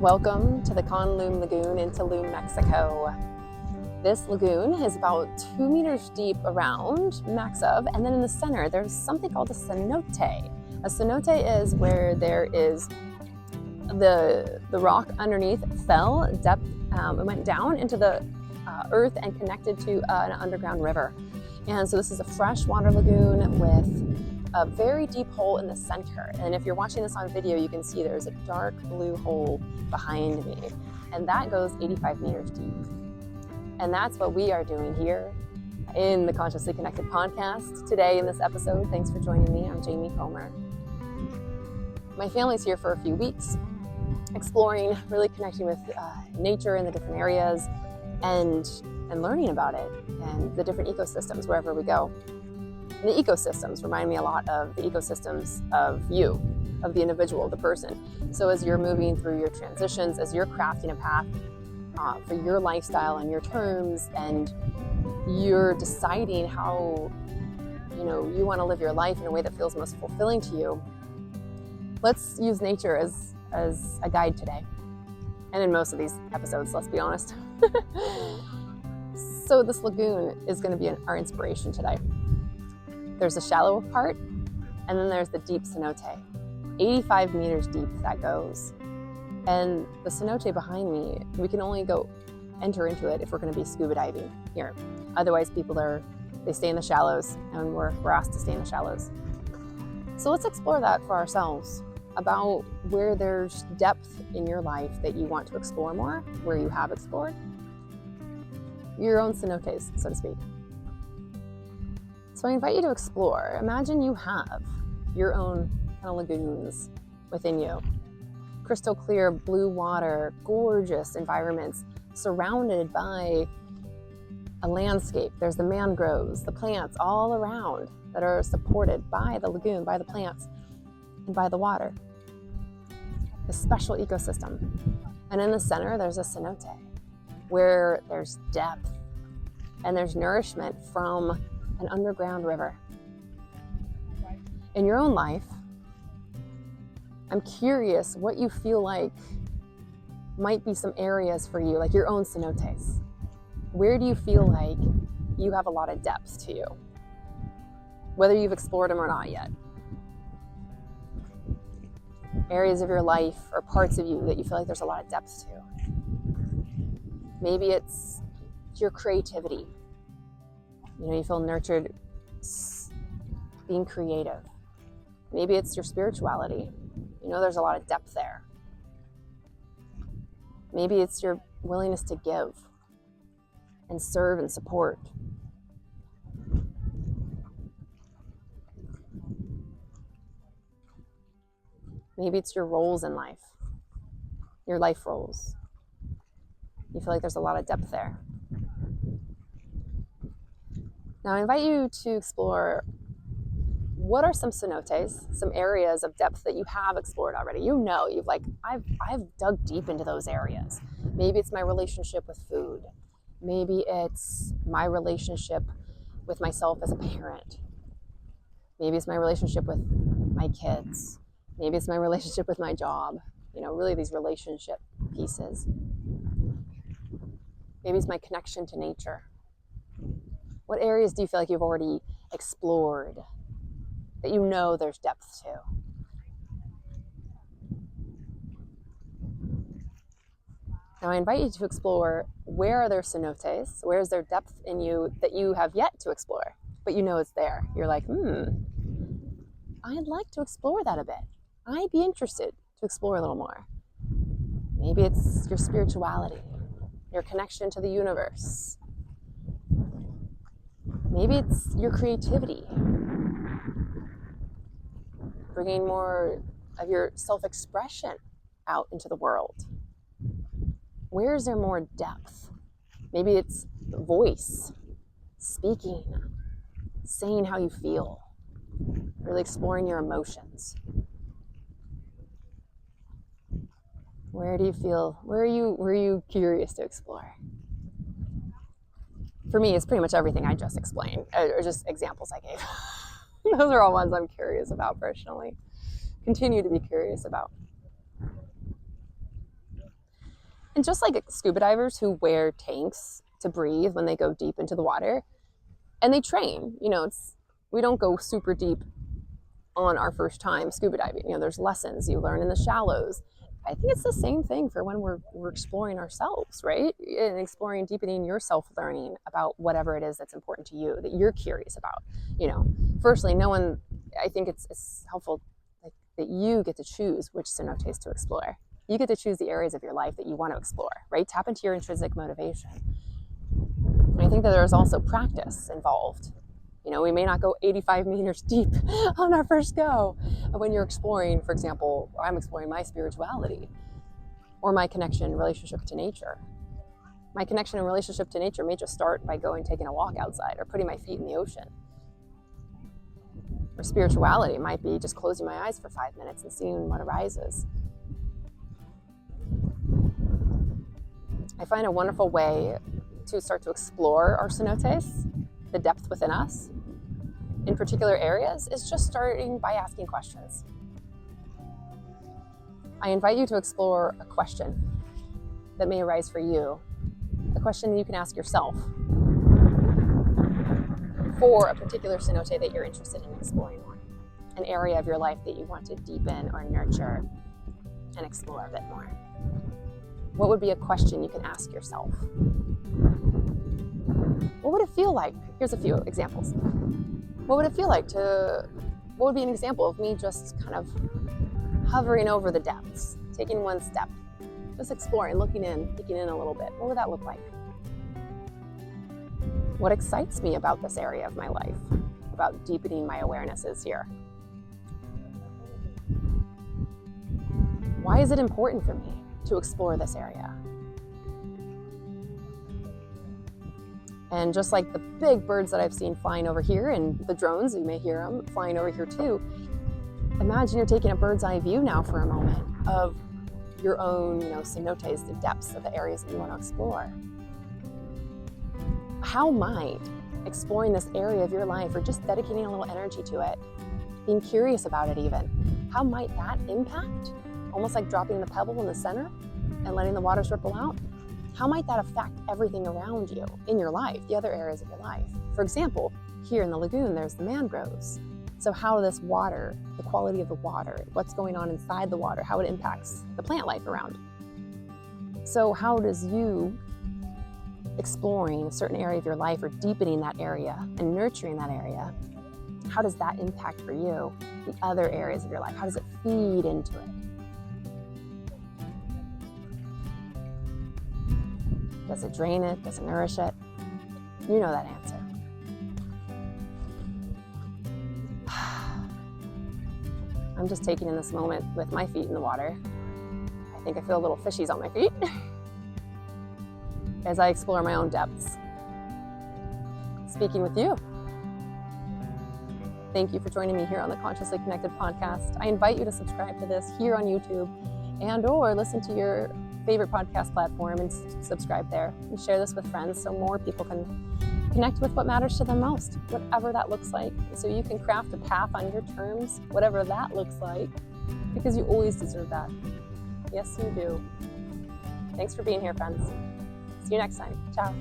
Welcome to the Kaan Luum Lagoon in Tulum, Mexico. This lagoon is about 2 meters deep around, max of, and then in the center there's something called a cenote. A cenote is where there is the rock underneath fell depth, it went down into the earth and connected to an underground river. And so this is a freshwater lagoon with a very deep hole in the center. And if you're watching this on video, you can see there's a dark blue hole behind me. And that goes 85 meters deep. And that's what we are doing here in the Consciously Connected podcast today in this episode. Thanks for joining me. I'm Jamie Comer. My family's here for a few weeks, exploring, really connecting with nature in the different areas and learning about it and the different ecosystems wherever we go. And the ecosystems remind me a lot of the ecosystems of you, of the individual, the person. So as you're moving through your transitions, as you're crafting a path for your lifestyle and your terms, and you're deciding how you want to live your life in a way that feels most fulfilling to you, let's use nature as a guide today. And in most of these episodes, let's be honest. So this lagoon is going to be our inspiration today. There's a shallow part, and then there's the deep cenote. 85 meters deep that goes. And the cenote behind me, we can only enter into it if we're going to be scuba diving here. Otherwise, they stay in the shallows, and we're asked to stay in the shallows. So let's explore that for ourselves, about where there's depth in your life that you want to explore more, where you have explored. Your own cenotes, so to speak. So I invite you to explore. Imagine you have your own kind of lagoons within you. Crystal clear blue water, gorgeous environments surrounded by a landscape. There's the mangroves, the plants all around that are supported by the lagoon, by the plants, and by the water. A special ecosystem. And in the center, there's a cenote where there's depth and there's nourishment from an underground river. In your own life, I'm curious what you feel like might be some areas for you, like your own cenotes. Where do you feel like you have a lot of depth to you? Whether you've explored them or not yet. Areas of your life or parts of you that you feel like there's a lot of depth to. Maybe it's your creativity. You feel nurtured being creative. Maybe it's your spirituality. There's a lot of depth there. Maybe it's your willingness to give and serve and support. Maybe it's your roles in life, your life roles. You feel like there's a lot of depth there. Now I invite you to explore what are some cenotes, some areas of depth that you have explored already. I've dug deep into those areas. Maybe it's my relationship with food. Maybe it's my relationship with myself as a parent. Maybe it's my relationship with my kids. Maybe it's my relationship with my job. Really these relationship pieces. Maybe it's my connection to nature. What areas do you feel like you've already explored that there's depth to? Now I invite you to explore, where are there cenotes? Where is there depth in you that you have yet to explore, but it's there? You're like, I'd like to explore that a bit. I'd be interested to explore a little more. Maybe it's your spirituality, your connection to the universe. Maybe it's your creativity, bringing more of your self-expression out into the world. Where is there more depth? Maybe it's voice, speaking, saying how you feel, really exploring your emotions. Where are you curious to explore? For me, it's pretty much everything I just explained, or just examples I gave. Those are all ones I'm curious about personally. Continue to be curious about. And just like scuba divers who wear tanks to breathe when they go deep into the water, and they train, we don't go super deep on our first time scuba diving. There's lessons you learn in the shallows. I think it's the same thing for when we're exploring ourselves, right? And exploring, deepening your self-learning about whatever it is that's important to you, that you're curious about. Firstly, I think it's helpful that you get to choose which cenotes to explore. You get to choose the areas of your life that you want to explore, right? Tap into your intrinsic motivation. And I think that there's also practice involved. We may not go 85 meters deep on our first go. But when you're exploring, for example, I'm exploring my spirituality or my connection and relationship to nature. My connection and relationship to nature may just start by taking a walk outside or putting my feet in the ocean. Or spirituality might be just closing my eyes for 5 minutes and seeing what arises. I find a wonderful way to start to explore our cenotes, the depth within us, in particular areas, is just starting by asking questions. I invite you to explore a question that may arise for you, a question that you can ask yourself for a particular cenote that you're interested in exploring more, an area of your life that you want to deepen or nurture and explore a bit more. What would be a question you can ask yourself? What would it feel like? Here's a few examples. What would it feel like what would be an example of me just kind of hovering over the depths, taking one step, just exploring, looking in, peeking in a little bit? What would that look like? What excites me about this area of my life, about deepening my awarenesses here? Why is it important for me to explore this area? And just like the big birds that I've seen flying over here, and the drones, you may hear them flying over here too, imagine you're taking a bird's eye view now for a moment of your own, cenotes, the depths of the areas that you want to explore. How might exploring this area of your life, or just dedicating a little energy to it, being curious about it even, how might that impact, almost like dropping the pebble in the center and letting the waters ripple out? How might that affect everything around you in your life, the other areas of your life? For example, here in the lagoon, there's the mangroves. So how this water, the quality of the water, what's going on inside the water, how it impacts the plant life around. So how does you exploring a certain area of your life, or deepening that area and nurturing that area, how does that impact for you the other areas of your life? How does it feed into it? Does it drain it? Does it nourish it? You know that answer. I'm just taking in this moment with my feet in the water. I think I feel little fishies on my feet as I explore my own depths. Speaking with you. Thank you for joining me here on the Consciously Connected podcast. I invite you to subscribe to this here on YouTube and/or listen to your favorite podcast platform and subscribe there, and share this with friends so more people can connect with what matters to them most, whatever that looks like. So you can craft a path on your terms, whatever that looks like, because you always deserve that. Yes, you do. Thanks for being here, friends. See you next time. Ciao.